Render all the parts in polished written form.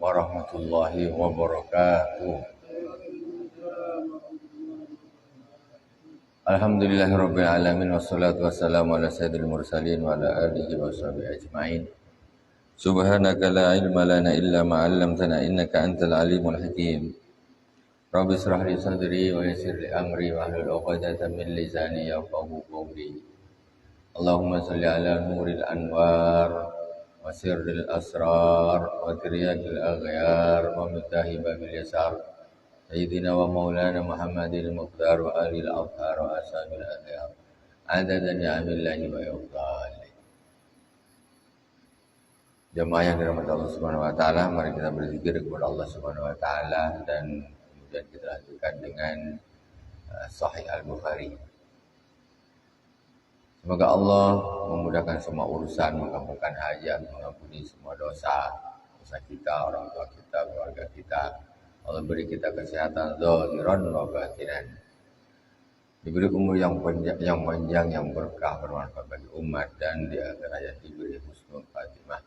warahmatullahi wabarakatuh. Alhamdulillahirabbil alamin wassalatu wassalamu ala sayyidil mursalin wa ala alihi washabihi ajmain. Subhanaka la ilma lana illa ma 'allamtana innaka antal alimul hakim. Rabbi israh li sadri wa yassir li amri wa hlul 'uqdatam min lisani yafqahu qawli. Allahumma shalli ala nuril anwar wa sirril asrar wa tiryakil aghyar wa mitahi babil yasar Sayyidina wa maulana Muhammadil Muqtar wa alil afhar wa ashabil adhyar adada ni'amillahi wa yawdali. Jemaah yang dirahmati Allah Subhanahu wa taala, mari kita berzikir kepada Allah Subhanahu wa taala dan kemudian kita lanjutkan dengan Sahih Al-Bukhari. Semoga Allah memudahkan semua urusan, mengabulkan hajat, mengampuni semua dosa kita, orang tua kita, keluarga kita. Allah beri kita kesehatan zahiran wa batinan. Diberi umur yang panjang, yang berkah, bermanfaat bagi umat, dan di akhir hayat diberi husnul khatimah.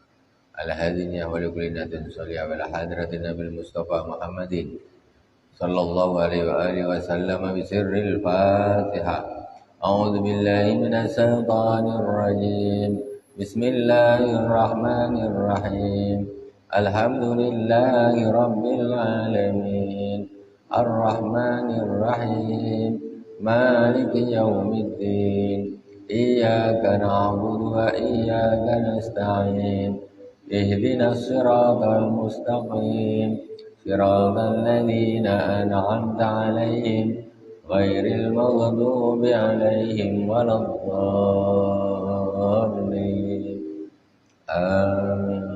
Ala hadhihi wa li kulli natin sholiyah wa ala hadratin Nabil Mustafa Muhammadin sallallahu alaihi wa alihi wa sallam bi sirril Fatihah. A'udzu billahi minasy syaithanir rajim. Bismillahirrahmanirrahim. Alhamdulillahi rabbil alamin. Ar-Rahmanir Rahim. Maliki yaumiddin. Iyyaka na'budu wa iyyaka nasta'in. Ihdinas siratal mustaqim. Siratal ladzina an'amta 'alaihim ghairil maghdubi 'alaihim waladdallin. Amin.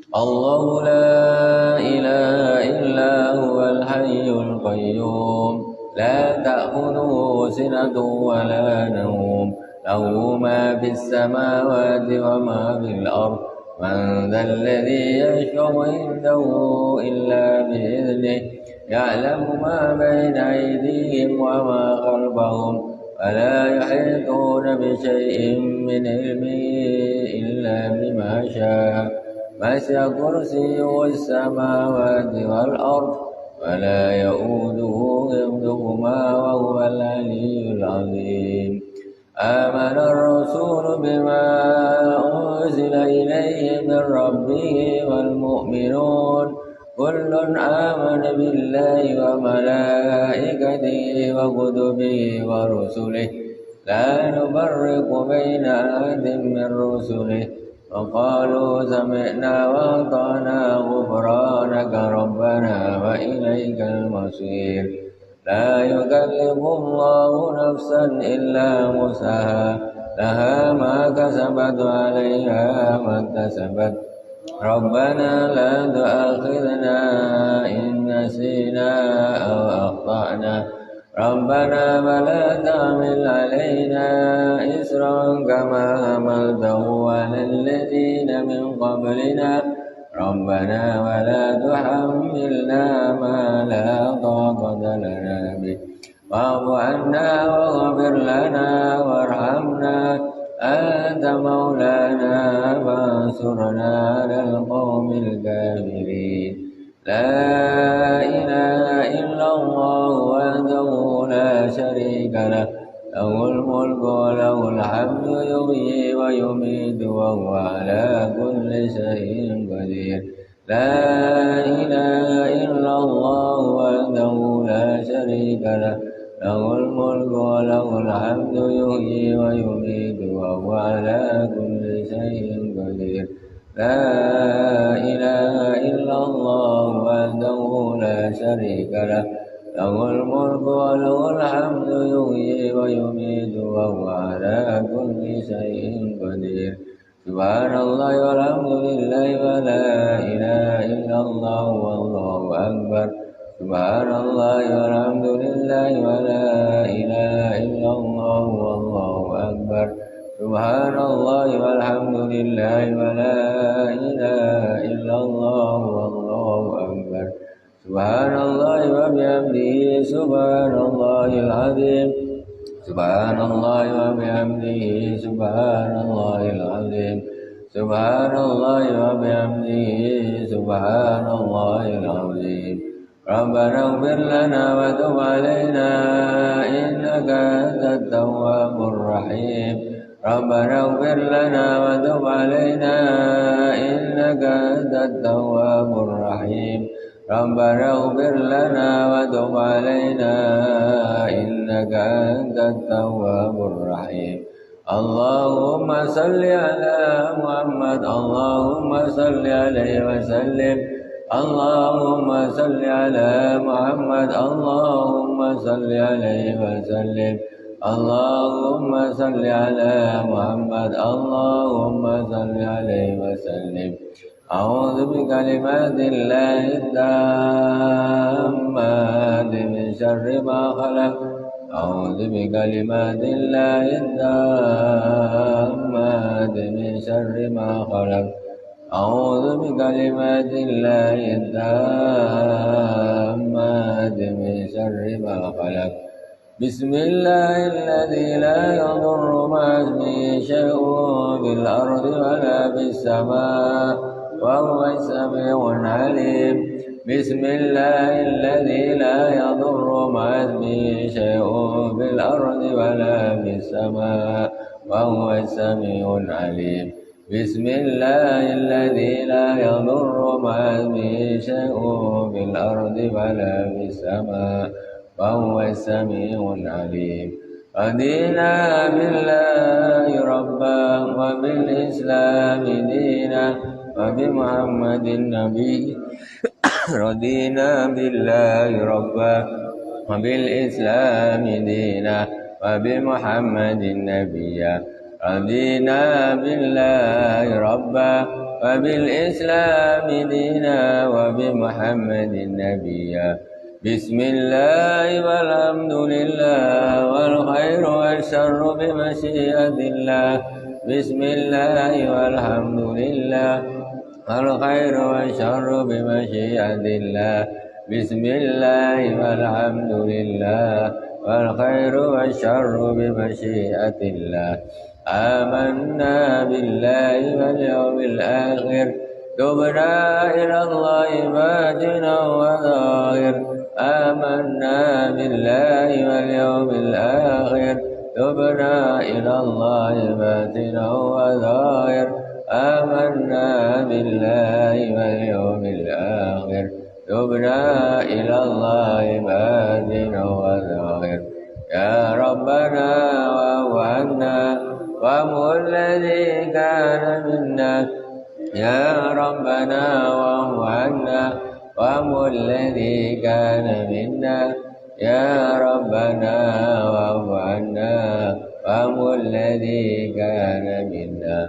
Allahu la ilaha illa huwal hayyul qayyum la ta'khudhuhu sinatun wa la nawm lahu ma fis samawati wa ma fil ardh man dhal ladzi yashfa'u 'indahu illa bi'idhnihi ya'lamu ma bayna aydihim wa ma khalfahum wa la yuhituna bi shay'in min 'ilmihi illa bima sha'a وسع كرسيه السماوات والأرض ولا يؤوده حفظهما وهو العلي العظيم. آمن الرسول بما أنزل إليه من ربه والمؤمنون كل آمن بالله وملائكته وكتبه ورسله لا نفرق بين أحد من رسله وقالوا سمعنا وأطعنا غفرانك ربنا وإليك المصير. لا يكلف الله نفسا إلا وسعها لها ما كسبت وعليها ما اكتسبت ربنا لا تؤاخذنا إن نسينا أو أخطأنا ربنا ولا تحمل علينا إصرا كما حملته على الذين من قبلنا ربنا ولا تحملنا ما لا طاقة لنا به واعف عنا واغفر لنا وارحمنا أنت مولانا فانصرنا على القوم الكافرين. لا إله إلا الله وحده لا شريك له له الملك وله الحمد يحيي ويميت وهو على كل شيء قدير. لا إله إلا الله وحده لا شريك له له الملك وله الحمد يحيي ويميت وهو على كل شيء قدير. لا إله إلا الله وحده لا شريك له له الملك وله الحمد يحيي ويميت وهو على كل شيء قدير. سبحان الله والحمد لله ولا إله إلا الله والله أكبر. سبحان الله والحمد لله ولا إله إلا الله والله أكبر. سبحان الله والحمد لله ولا إله إلا الله والله أكبر. سبحان الله وبحمده سبحان الله العظيم. سبحان الله وبحمده سبحان الله العظيم. Subhanallah wa bihamdihi subhanallahil azim. Rabbana ighfir lana wa tub 'alaina innaka antat tawwabur rahim. Rabbana ighfir lana wa tub 'alaina innaka antat tawwabur rahim. Rabbana ighfir lana wa tub 'alaina innaka antat tawwabur rahim. Allahumma salli ala Muhammad, Allahumma salli alaihi wa sallim. Allahumma salli ala Muhammad, Allahumma salli alaihi wa sallim. Allahumma salli ala Muhammad, Allahumma salli alaihi wa sallim. A'udzu bikalimatillahi tammati min syarri ma khalaq. أعوذ بكلمات الله التامات من شر ما خلق. أعوذ بكلمات الله التامات من شر ما خلق. بسم الله الذي لا يضر مع اسمه شيء في الأرض ولا في السماء وهو السميع العليم. بسم الله الذي لا يضر مع اسمه شيء في الأرض ولا في السماء وهو السميع العليم. بسم الله الذي لا يضر مع اسمه شيء في الأرض ولا في السماء وهو السميع العليم. رضينا بالله ربا وبالإسلام دينا وبمحمد النبي. رضينا بالله ربا وبالإسلام دينا وبمحمد نبيا. رضينا بالله ربا وبالإسلام دينا وبمحمد نبيا. بسم الله والحمد لله والخير والشر بمشيئة الله. بسم الله والحمد لله والخير والشر بمشيئة الله. بسم الله والحمد لله والخير والشر بمشيئة الله. آمنا بالله واليوم الآخر. تبنا إلى الله باطنا وظاهر. آمنا بالله واليوم الآخر. تبنا إلى الله باطنا وظاهر. آمنا بالله واليوم الآخر. تبنا إلى الله باطنا وظاهر. يا ربنا واعف عنا وامه الذي كان منا. يا ربنا واعف عنا وامه الذي كان منا. يا ربنا واعف عنا وامه الذي كان منا.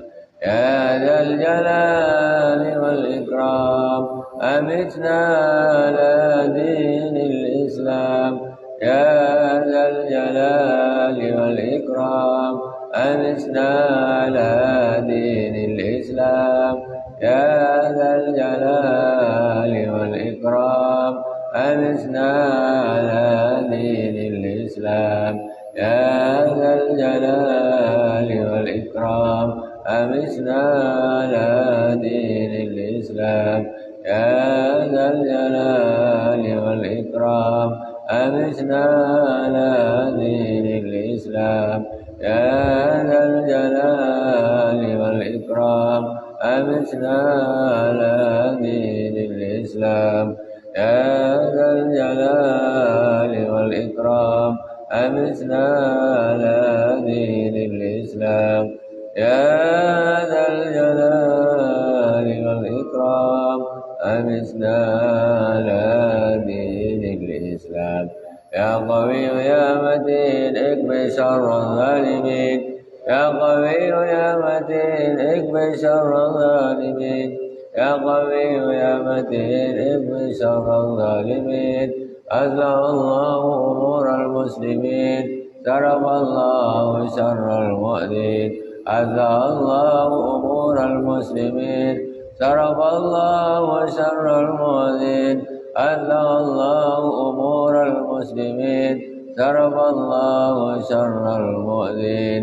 يا ذا الجلال والإكرام أمتنا على دين الإسلام. يا ذا الجلال والإكرام أمتنا على دين الإسلام. يا ذا الجلال والإكرام أمتنا على دين الإسلام. يا ذا الجلال والإكرام أمتنا على دين الإسلام. يا ذا الجلال والإكرام أمتنا على دين الإسلام. يا ذا الجلال والإكرام أمتنا على دين الإسلام. يا ذا الجلال والإكرام أمتنا على دين الإسلام. يا ذا الجلال والإكرام أمتنا على دين الإسلام. يا قوي يا متين اكفِ شر الظالمين. يا قوي يا متين اكفِ شر الظالمين. يا قوي يا متين اكفِ شر الظالمين. أصلح الله أمور المسلمين. صرف الله شر المؤذين. أصلح الله أمور المسلمين. صرف الله شر المؤذين. أصلح الله أمور المسلمين. صرف الله شر المؤذين.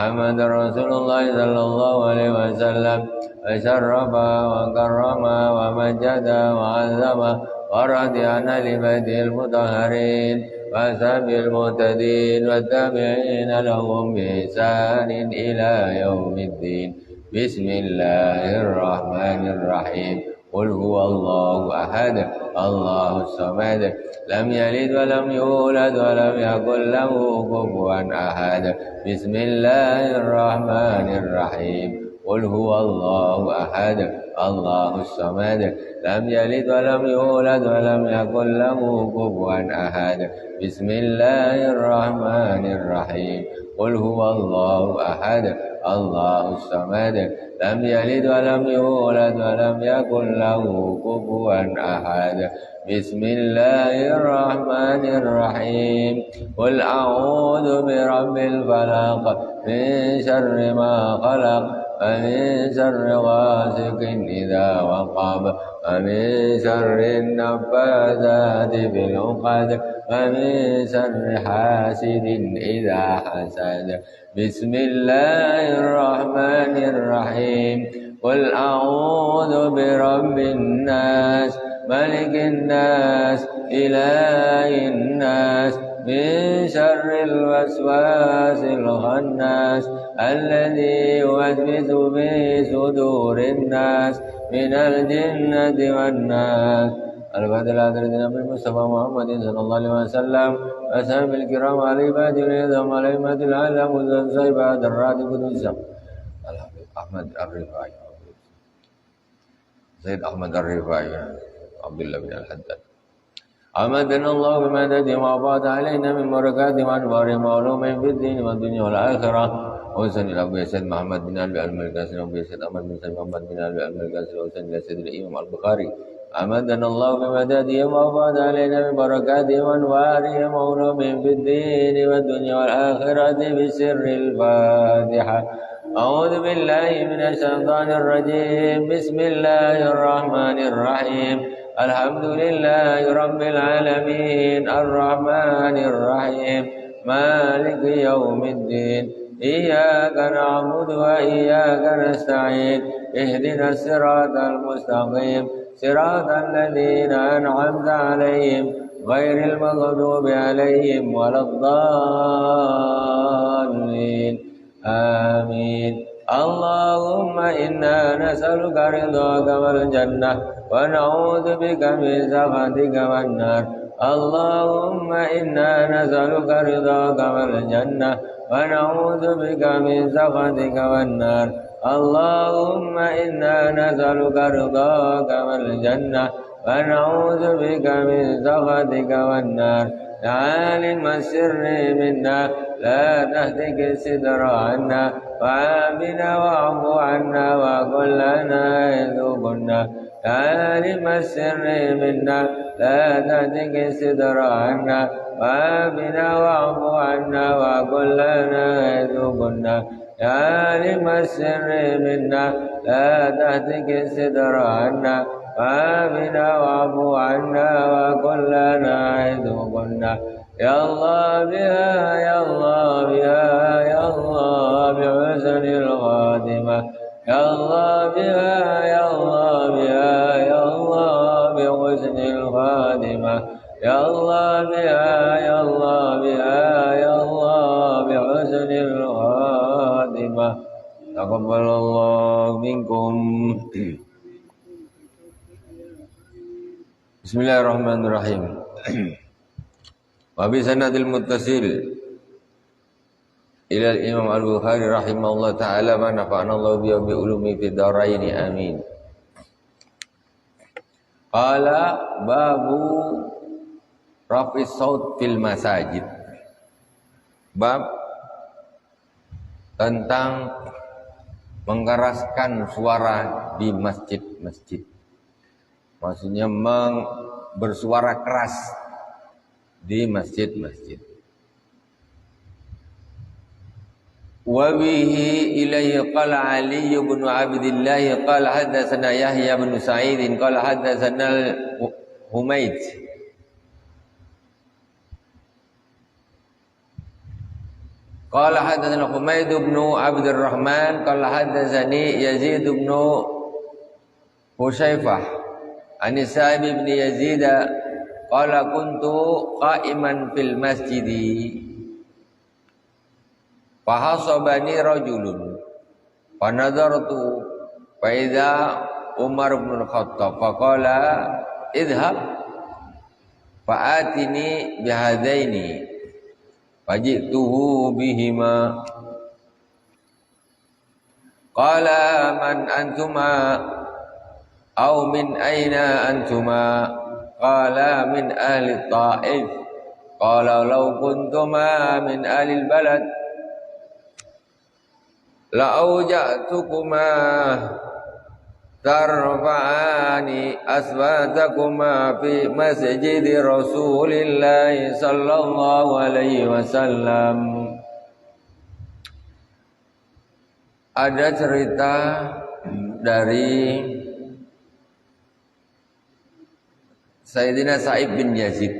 محمد رسول الله صلى الله عليه وسلم وشرف وكرم ومجد وعظم ورضي عن لبيته المطهرين وأصحاب المهتدين والتابعين لهم بإحسان إلى يوم الدين. بسم الله الرحمن الرحيم. قل هو الله أحد الله الصمد لم يلد ولم يولد ولم يكن له كفوا أحد. بسم الله الرحمن الرحيم. قل هو الله أحد الله الصمد لم يلد ولم يولد ولم يكن له كفوا أحد. بسم الله الرحمن الرحيم. قل هو الله أحد الله الصمد لم يلد ولم يولد ولم يكن له كفوا أحد. بسم الله الرحمن الرحيم. قل أعوذ برب الفلق من شر ما خلق ومن شر غاسق إذا وقب ومن شر النفاثات في العقد ومن شر حاسد إذا حسد. بسم الله الرحمن الرحيم. قل أعوذ برب الناس ملك الناس إله الناس من شر الوسواس الخناس الذي يوسوس في صدور الناس من الجنة والناس. الفاتحة لحضرة النبي المصطفى محمد صلى الله عليه وسلم وأصحابه الكرام والعباد العظام والأئمة الأعلام والصحابة الراتب الوسام أحمد الرفاعي سيد أحمد الرفاعي عبد الله بن الحداد. أمدنا الله بمدده وأفاض علينا من بركاته وأنوارهم وعلومهم في الدين والدنيا والآخرة. وحسن إلى أبو سيد محمد بن أبي الملكاسي وأبو سيد أحمد بن سيد محمد بن أبي الملكاسي وحسن إلى سيد الإمام البخاري. أمدنا الله بمدده وأفاض علينا من بركاته وأنوارهم وعلومهم في الدين والدنيا والآخرة بسر الفاتحة. أعوذ بالله من الشيطان الرجيم. بسم الله الرحمن الرحيم. الحمد لله رب العالمين الرحمن الرحيم مالك يوم الدين. إياك نعبد وإياك نستعين. اهدنا الصراط المستقيم صراط الذين أنعمت عليهم غير المغضوب عليهم ولا الضالين. آمين. اللهم إنا نسألك رضاك والجنة ونعوذ بك من سخطك والنار. اللهم إنا نسألك رضاك والجنة ونعوذ بك من سخطك والنار. اللهم إنا نسألك رضاك والجنة ونعوذ بك من سخطك والنار. يا عالم السر منا لا تهتك الستر عنا وعافنا واعف عنا وكن لنا إذ كنا. يا عالم السر منا لا تهتك الستر عنا وعافنا واعف عنا وكن لنا إذ كنا. يا عالم السر منا لا تهتك الستر عنا وعافنا واعف عنا وكن لنا إذ كنا. يا الله بها يا الله بها يا الله بحسن الخاتمة. يا الله بها يا الله بها يا الله بحسن الخاتمة. يا الله بها يا الله بها يا الله بحسن الخاتمة. تقبل الله منكم. Bismillahirrahmanirrahim. Wa bi sanadil muttasil ila al-Imam Al-Bukhari rahimahullah ta'ala wa nafa'ana Allah bi ulumi fid dharain amin. Qala babu rafi saut fil masajid. Bab tentang mengkeraskan suara di masjid-masjid. Maksudnya bersuara keras di masjid-masjid. Wa bihi ilayhi qala Ali bin Abdullah qala hadatsana Yahya bin Sa'id qala hadatsana Humayd Qala hadatsana Humaid bin Abdurrahman qala hadatsani Yazid bin Husayfah an Sa'ib bin Yazid qala kuntu qa'iman fil masjidi fahasabani rajulun fa nadartu fa idza Umar bin Khattab faqala idhhab fa'atini bihadaini fajituhu bihima qala man antuma aw min aina antuma qala min ahli Taif qala law kuntuma min ahli al-balad la auja'tukuma tarfa'ani aswatakuma fi masjid Rasulillah sallallahu alaihi wasallam. Ada cerita dari Sayyidina Sa'ib bin Yazid.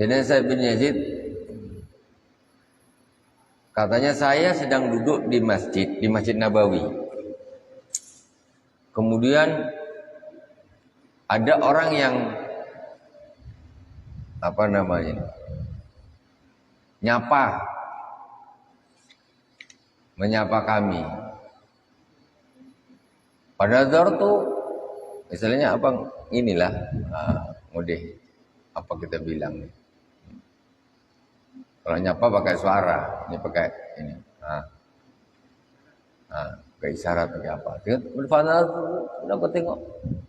Sayyidina Sa'ib bin Yazid katanya saya sedang duduk di Masjid Nabawi. Kemudian ada orang yang menyapa kami. Pada saat itu, misalnya abang inilah ngode, apa kita bilang nih? Kalau nyapa pakai suara, ini pakai ini. Pakai isyarat pakai apa? Berfana dapat tengok.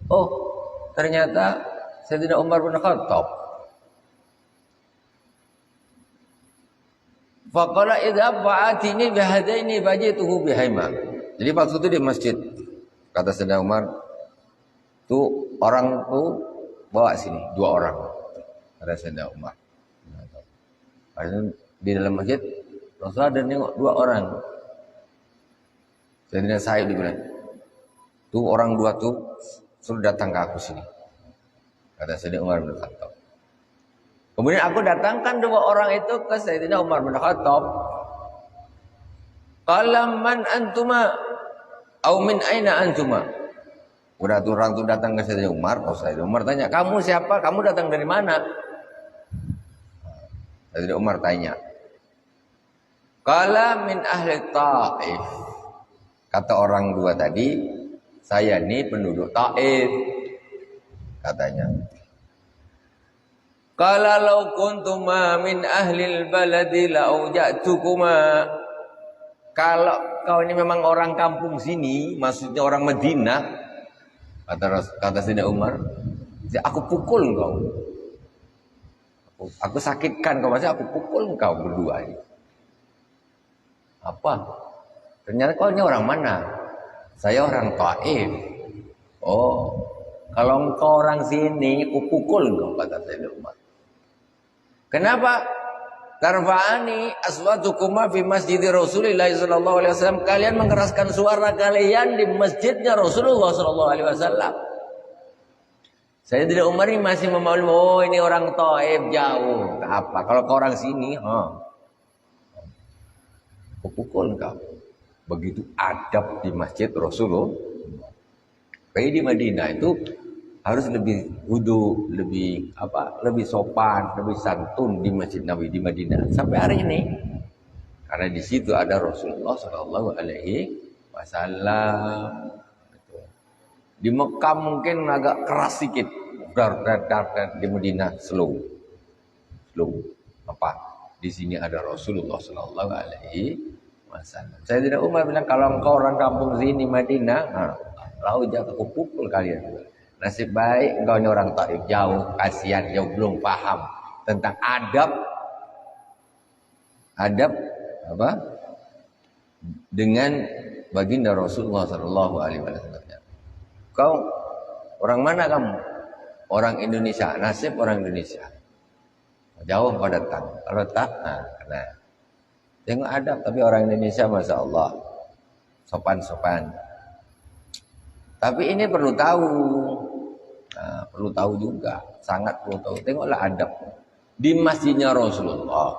Oh, ternyata Sayyidina Umar bin Khattab. Faqala idza fa'atini bihadaini bajituhu bihaima. Jadi waktu itu di masjid kata Sayyidina Umar, tuh orang tuh bawa sini 2 orang. Kata Sayyidina Umar. Di dalam masjid Rasulullah ada nengok 2 orang. Sayyidina Sa'id bilang, tuh orang 2 tuh suruh datang ke aku sini. Kata Sayyidina Umar bin Khattab. Kemudian aku datangkan 2 orang itu ke Sayyidina Umar bin Khattab. Qala man antuma au min aina antuma. Udah tuh orang tuh datang ke Sayyidina Umar. Oh, Sayyidina Umar tanya, kamu siapa? Kamu datang dari mana? Sayyidina Umar tanya. Qala min ahli Taif. Kata orang 2 tadi, saya ini penduduk Taif. Katanya. Qala law kuntuma min ahlil baladi la auja'tukuma. Kalau kau ini memang orang kampung sini, maksudnya orang Madinah, kata Sayyidina Umar, aku pukul kau. Aku sakitkan kau, maksudnya aku pukul kau berdua ini. Apa? Ternyata kau ini orang mana? Saya orang Taif. Oh, kalau engkau orang sini, aku pukul kau, kata Sayyidina Umar. Kenapa? Tarfa'ani aswatukuma fi masjid Rasulillah sallallahu alaihi wasallam. Kalian mengeraskan suara kalian di masjidnya Rasulullah sallallahu alaihi wasallam. Sayyidina Umar ini masih memaklumi, oh ini orang Taif jauh. Apa? Kalau kau orang sini, aku pukul kau. Begitu adab di masjid Rasulullah. Kayak di Madinah itu harus lebih wudu, lebih sopan, lebih santun di Masjid Nabawi di Madinah sampai hari ini. Karena di situ ada Rasulullah sallallahu alaihi wasallam. Di Mekah mungkin agak keras sedikit. Di Madinah slow. Di sini ada Rasulullah sallallahu alaihi wasallam. Saya tidak Umar bilang, kalau engkau orang kampung sini Madinah, lau jatuh aku pukul kalian. Nasib baik engkau ini orang Taif jauh, kasihan jauh belum paham tentang adab dengan baginda Rasulullah sallallahu alaihi wasallam. Kau orang mana kamu? Orang Indonesia. Nasib orang Indonesia. Jauh kau datang. Kalau tak, kena. Tengok adab, tapi orang Indonesia Masya Allah sopan-sopan. Tapi ini perlu tahu juga, sangat perlu tahu. Tengoklah adab di masjidnya Rasulullah.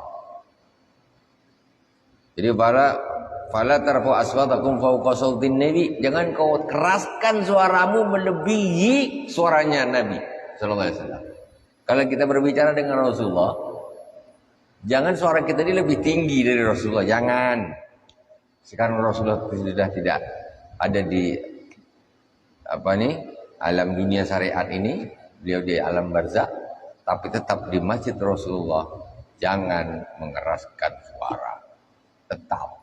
Jadi fala tarfu aswatakum fawqa sautin nabi, jangan kau keraskan suaramu melebihi suaranya Nabi sallallahu alaihi wasallam. Kalau kita berbicara dengan Rasulullah, jangan suara kita ini lebih tinggi dari Rasulullah, jangan. Sekarang Rasulullah sudah tidak ada di alam dunia syariat ini, beliau di alam barzakh, tapi tetap di masjid Rasulullah. Jangan mengeraskan suara, tetap.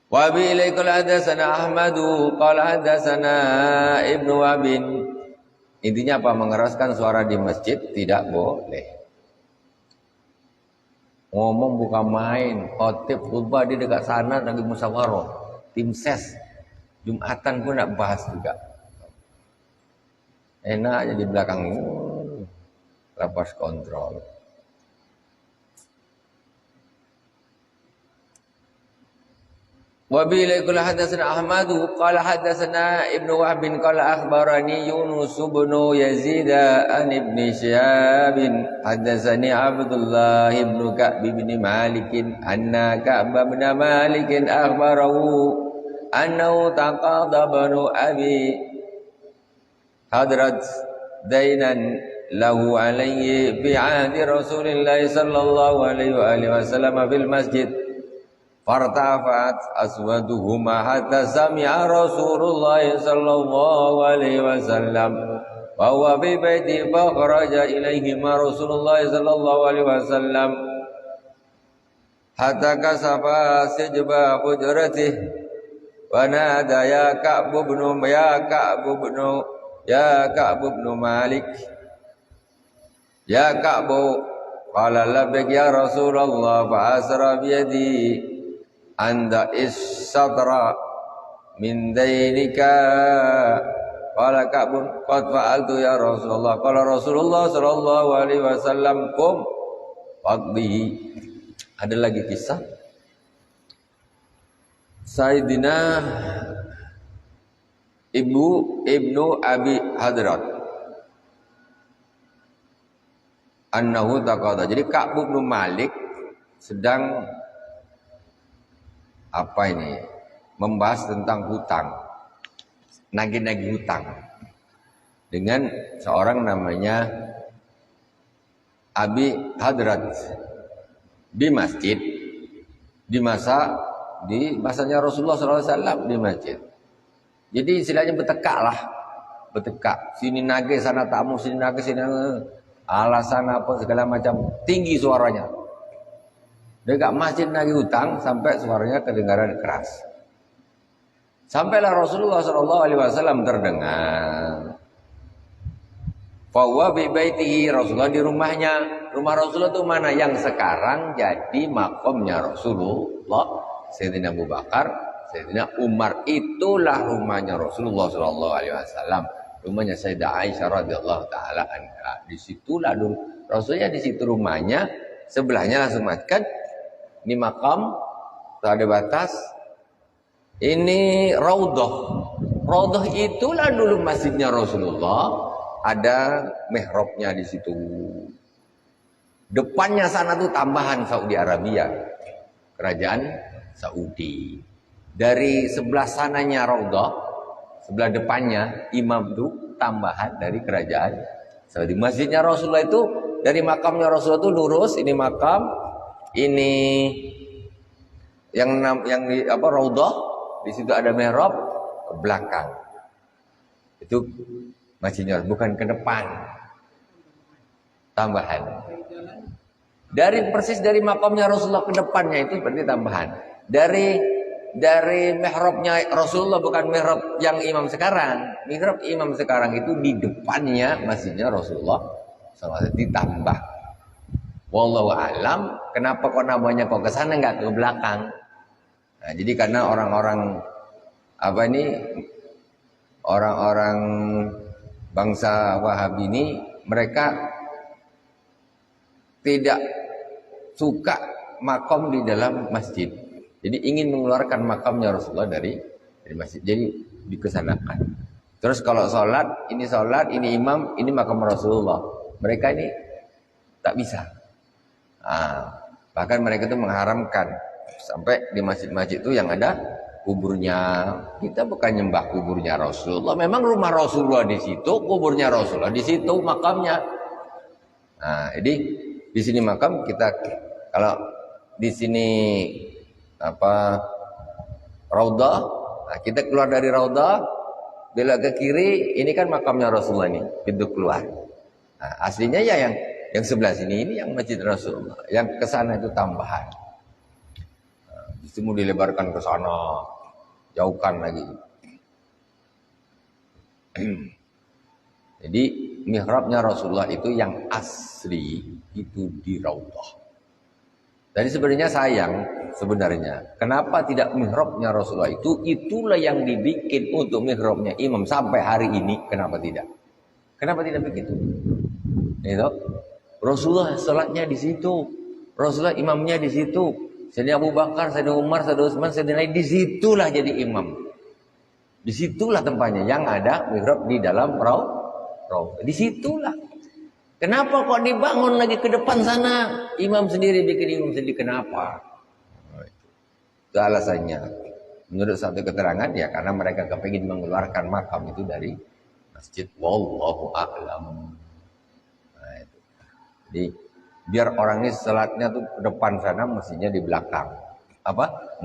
Wa bi ilaikal hadatsana Ahmadu qala hadatsana Ibnu Wabin. Intinya apa? Mengeraskan suara di masjid tidak boleh. Ngomong bukan main, khotib khutbah di dekat sana lagi musyawarah, tim ses, Jumatan pun nak bahas juga. Enak aja di belakang, lepas kontrol. Wa bi ilaikul hadatsana Ahmadu qala hadatsana Ibnu Wahb qala akhbarani Yunus bin Yazid an Ibn Syihab hadatsani Abdullah bin Ka'b bin Malik anna Ka'b bin Malik akhbarahu annahu taqada banu Abi Hadrat dainan lahu alayhi fi ahdi Rasulillah sallallahu alaihi wasallam fil masjid. Fartafat aswaduhuma hatta sami'a Rasulullah sallallahu alaihi wasallam wa huwa fi baiti fa kharaja ilaihima Rasulullah sallallahu alaihi wasallam hatta kasafa sijba hujratih wa nada ya Ka'b ibn Malik ya Ka'b qala labbaik ya Rasulullah fa asra bi yadi anda is-sadra min dainika qala Ka'bun qad fa'altu ya Rasulullah qala Rasulullah sallallahu alaihi wasallam kum faqdihi. Ada lagi kisah Sayyidina Ibnu Abi Hadrat annahu taqada. Jadi Ka'b bin Malik sedang membahas tentang hutang, nagih-nagih hutang dengan seorang namanya Abi Hadrat di masjid di masanya Rasulullah SAW di masjid. Jadi istilahnya bertekak, sini nagih sana tamu, sini nagih sini alasan apa segala macam, tinggi suaranya. Dekat masjid nagih hutang sampai suaranya kedengaran keras. Sampailah Rasulullah SAW terdengar. Fahuwa bi baitihi, Rasulullah di rumahnya. Rumah Rasulullah itu mana? Yang sekarang jadi makomnya Rasulullah. Sayyidina Abu Bakar, Sayyidina Umar, itulah rumahnya Rasulullah SAW. Rumahnya Sayyidah Aisyah radhiyallahu taala anha. Disitulah dulu Rasulnya, di situ rumahnya. Sebelahnya langsung makan. Ini makam, tak ada batas. Ini raudhah. Raudhah itulah dulu masjidnya Rasulullah. Ada mihrabnya di situ. Depannya sana tuh tambahan Saudi Arabia, kerajaan Saudi. Dari sebelah sananya raudhah, sebelah depannya imam tuh tambahan dari kerajaan Saudi. Masjidnya Rasulullah itu dari makamnya Rasulullah itu lurus, ini makam. Ini yang raudhah, di situ ada mihrab, ke belakang. Itu masjidnya, bukan ke depan. Tambahan. Persis dari makamnya Rasulullah ke depannya itu berarti tambahan. Dari mihrabnya Rasulullah, bukan mihrab yang imam sekarang. Mihrab imam sekarang itu di depannya masjidnya Rasulullah SAW ditambah. Wallahu alam, kenapa kok namanya kok ke sana enggak ke belakang? Nah, jadi karena orang-orang orang-orang bangsa Wahabi ini, mereka tidak suka makom di dalam masjid. Jadi ingin mengeluarkan makamnya Rasulullah dari masjid. Jadi dikesanakan. Terus kalau sholat, ini imam, ini makam Rasulullah. Mereka ini tak bisa. Bahkan mereka itu mengharamkan sampai di masjid-masjid itu yang ada kuburnya. Kita bukan nyembah kuburnya Rasulullah. Memang rumah Rasulullah di situ, kuburnya Rasulullah di situ, makamnya. Jadi di sini makam kita, kalau di sini Raudhah, kita keluar dari Raudhah, belok ke kiri, ini kan makamnya Rasulullah nih, pintu keluar. Aslinya ya yang sebelah sini ini yang masjid Rasulullah, yang ke sana itu tambahan. Justru mau dilebarkan ke sana, jauhkan lagi. Jadi mihrabnya Rasulullah itu yang asli itu di Raudhah. Jadi sebenarnya sayang kenapa tidak mihrabnya Rasulullah itu, itulah yang dibikin untuk mihrabnya imam sampai hari ini. Kenapa tidak begitu? Itu Rasulullah salatnya di situ, Rasulullah imamnya di situ, Sayyidina Abu Bakar, Sayyidina Umar, Sayyidina Utsman, Sayyidina Ali, disitulah jadi imam. Disitulah tempatnya yang ada mihrab di dalam Raudhah. Disitulah. Kenapa kok dibangun lagi ke depan sana? Imam sendiri bikin imam sendiri. Kenapa? Itu alasannya. Menurut satu keterangan ya karena mereka kepingin mengeluarkan makam itu dari masjid. Wallahu a'lam. Itu. Jadi biar orang ini salatnya tuh ke depan sana, mestinya di belakang.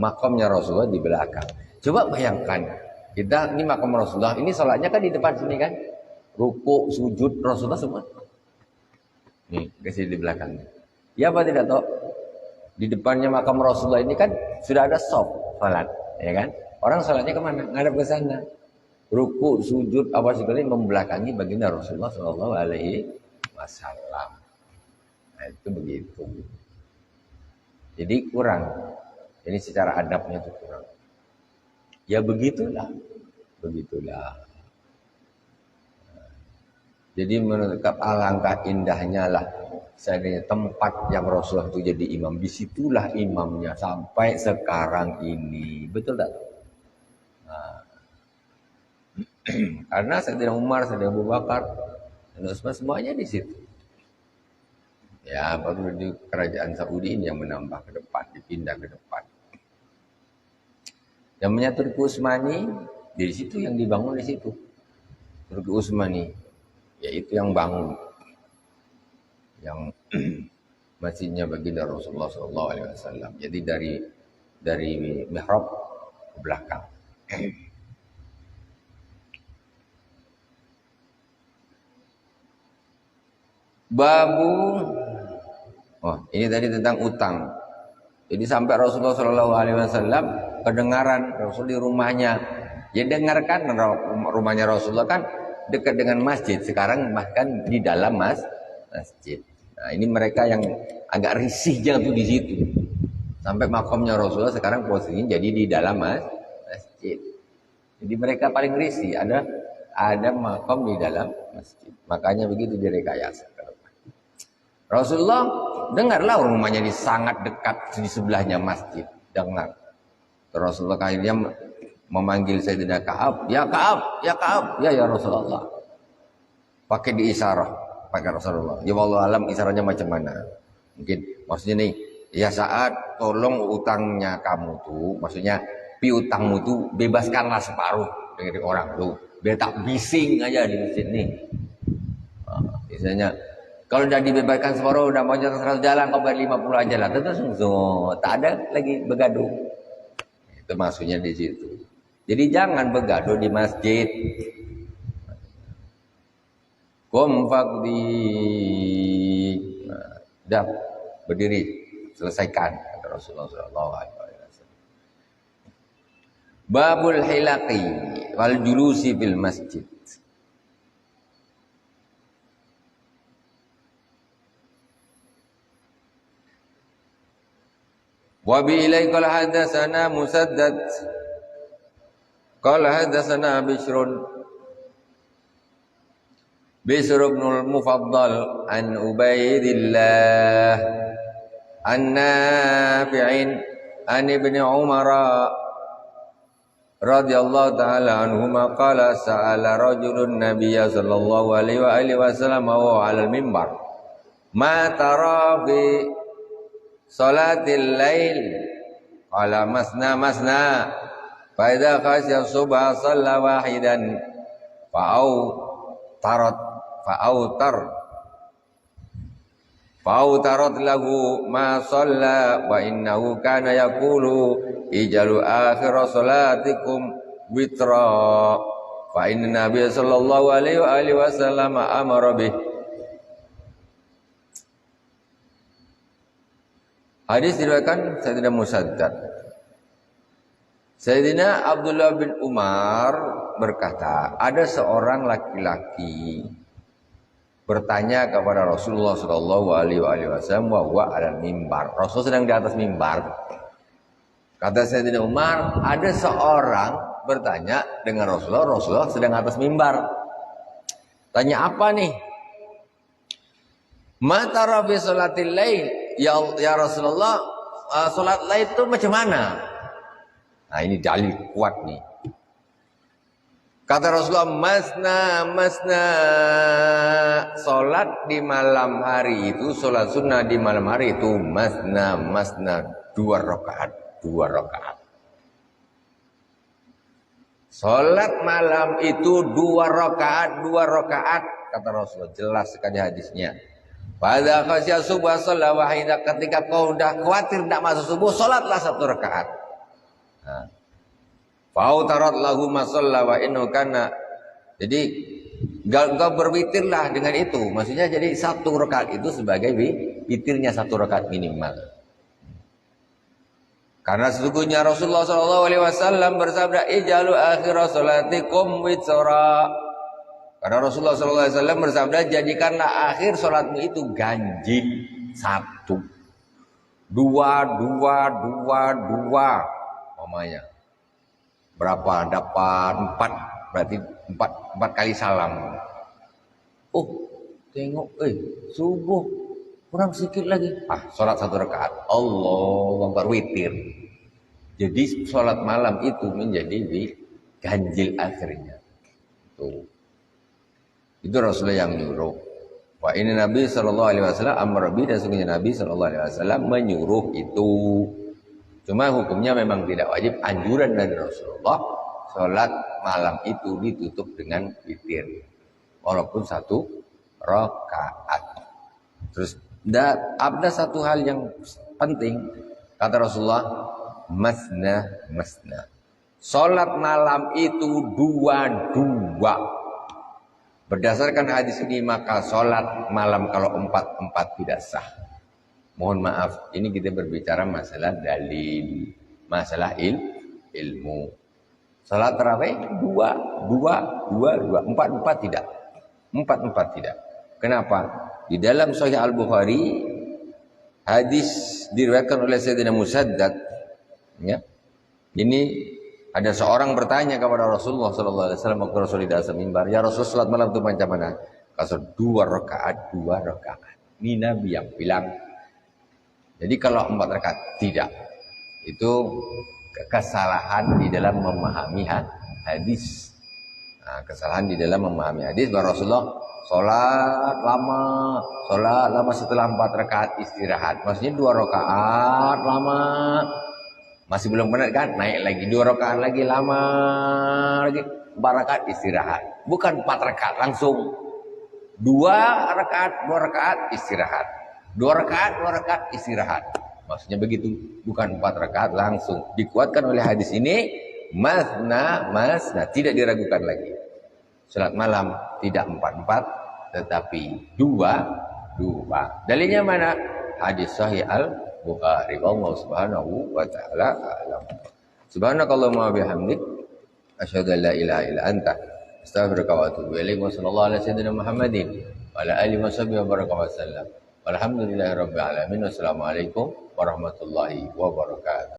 Makamnya Rasulullah di belakang. Coba bayangkan, kita ini makam Rasulullah, ini salatnya kan di depan sini kan. Ruku, sujud Rasulullah semua. Nih, kasih di belakangnya. Ya apa tidak tahu? Di depannya makam Rasulullah ini kan sudah ada shop salat, ya kan? Orang salatnya kemana? Ngadap ke sana. Ruku, sujud, apa segala membelakangi baginda Rasulullah Shallallahu Alaihi Wasallam. Nah, itu begitu. Jadi kurang. Ini secara adabnya itu kurang. Ya begitulah. Jadi menurut alangkah indahnya lah seandainya tempat yang Rasulullah itu jadi imam, disitulah imamnya sampai sekarang ini. Betul tak? Karena Sayyidina Umar, Sayyidina Abu Bakar, dan Utsman semuanya di situ. Ya, baru di kerajaan Saudi ini yang menambah ke depan, dipindah ke depan. Namanya Turki Utsmani, di situ yang dibangun di situ. Turki Utsmani, yaitu yang bangun, yang masjidnya baginda Rasulullah SAW. Jadi dari mihrab ke belakang. Ini tadi tentang utang. Jadi sampai Rasulullah SAW kedengaran Rasul di rumahnya. Ya dengarkan, rumahnya Rasulullah kan dekat dengan masjid. Sekarang bahkan di dalam masjid. Nah ini mereka yang agak risih jatuh di situ. Sampai makamnya Rasulullah sekarang posisinya jadi di dalam masjid. Jadi mereka paling risih ada makam di dalam masjid. Makanya begitu direkayasa. Rasulullah dengarlah rumahnya di sangat dekat di sebelahnya masjid. Dengar. Rasulullah akhirnya memanggil Sayyidina Ka'ab, ya Ka'ab, ya Rasulullah. Pakai Rasulullah. Ya Allah alam isyaratnya macam mana? Mungkin maksudnya nih, ya saat tolong utangnya kamu tuh, maksudnya piutangmu tuh bebaskanlah separuh dari orang tuh. Biar tak bising aja di masjid nih. Misalnya kalau udah dibebaskan separuh, udah mau jalan, kau bayar 50 aja lah. Terus tak ada lagi begaduh. Itu maksudnya di situ. Jadi jangan begaduh di masjid. Qum faqdi. Dah berdiri, selesaikan kata Rasulullah SAW. Babul hilaqi wal julusi fil masjid. Wa bi ilai qala hadatsana Musaddad qala hadatsana Bishr bin al-Mufaddal an Ubaidillah an Nafi'in an Ibn Umar radhiyallahu ta'ala anhuma qala sa'ala rajulun nabiyya sallallahu alaihi wa alihi wasallam wa 'ala al-mimbar ma tara fi salatil lail qala masna masna fa idza khasya subha shalla wahidan fa'au tarat fa'au tarat lahu ma shalla wa innahu kana yaqulu ijalu akhir salatikum witra fa inna nabiy sallallahu alaihi wasallam amara bih. Hadis diriwayatkan Sayyidina Musaddad. Sayyidina Abdullah bin Umar berkata, ada seorang laki-laki bertanya kepada Rasulullah sallallahu alaihi wasallam wa huwa 'alal mimbar. Rasul sedang di atas mimbar. Kata Sayyidina Umar, ada seorang bertanya dengan Rasulullah sedang atas mimbar. Tanya apa nih? Ma tara fi salatil lail? Ya Rasulullah, salat lail itu macam mana? Nah, ini dalil kuat nih. Kata Rasulullah, masna. Salat di malam hari itu, salat sunnah di malam hari itu masna, 2 rakaat. Salat malam itu 2 rakaat, kata Rasulullah. Jelas sekali hadisnya. Pada khasya subuh salat wahidah, ketika kau dah khawatir tidak masuk subuh, salatlah 1 rakaat. Fa'utarat lahu ma shalla wa innahu kana. Jadi engkau berwitirlah dengan itu. Maksudnya jadi 1 rakaat itu sebagai witirnya 1 rakaat minimal. Karena sesungguhnya Rasulullah sallallahu alaihi wasallam bersabda, ijalu akhir salatikum witsara. Karena Rasulullah sallallahu alaihi wasallam bersabda, jadikanlah akhir salatmu itu ganjil 1. 2 umpamanya. Berapa? Dapat 4, berarti 4 kali salam. Oh, tengok, subuh kurang sedikit lagi. Salat 1 rakaat. Allahu Akbar, witir. Jadi salat malam itu menjadi ganjil akhirnya. Itu Rasulullah yang menyuruh. Wa ini Nabi sallallahu alaihi wasallam amar bi, dan sesungguhnya Nabi sallallahu alaihi wasallam menyuruh itu. Cuma hukumnya memang tidak wajib, anjuran dari Rasulullah salat malam itu ditutup dengan witir walaupun 1 rakaat. Terus ada satu hal yang penting, kata Rasulullah, masna. Salat malam itu 2. Berdasarkan hadis ini maka salat malam kalau 4 tidak sah. Mohon maaf, ini kita berbicara masalah dalil, masalah ilmu. Salat tarawih 2, 4 tidak. 4 tidak. Kenapa? Di dalam Sahih Al-Bukhari hadis diriwayatkan oleh Sayyidina Musaddad, ya. Ini ada seorang bertanya kepada Rasulullah sallallahu alaihi wasallam waktu Rasul di atas mimbar, "Ya Rasul, salat malam itu macam mana?" Kata 2 rakaat. Ini Nabi yang bilang. Jadi kalau 4 rakaat tidak. Itu kesalahan di dalam memahami hadis. Nah, kesalahan di dalam memahami hadis bahwa Rasulullah sholat lama setelah 4 rakaat istirahat. Maksudnya 2 rakaat lama. Masih belum benar kan? Naik lagi 2 rakaat lagi lama lagi. 4 rakaat istirahat. Bukan 4 rakaat langsung. 2 rakaat istirahat. 2 rakaat istirahat. Maksudnya begitu, bukan 4 rakaat langsung. Dikuatkan oleh hadis ini, masna, tidak diragukan lagi. Salat malam tidak 4, tetapi 2. Dalilnya mana? Hadis Sahih Al-Bukhari. Allah Subhanahu wa taala alam. Subhanakallahumma bihamdik, asyhadu an la ilaha illa anta, astaghfiruka wa atubu ilaik. Wa sallallahu ala sayyidina Muhammadin wa ala alihi washabihi wa baraka wa sallam. Walhamdulillahirabbil alamin. Wassalamualaikum warahmatullahi wabarakatuh.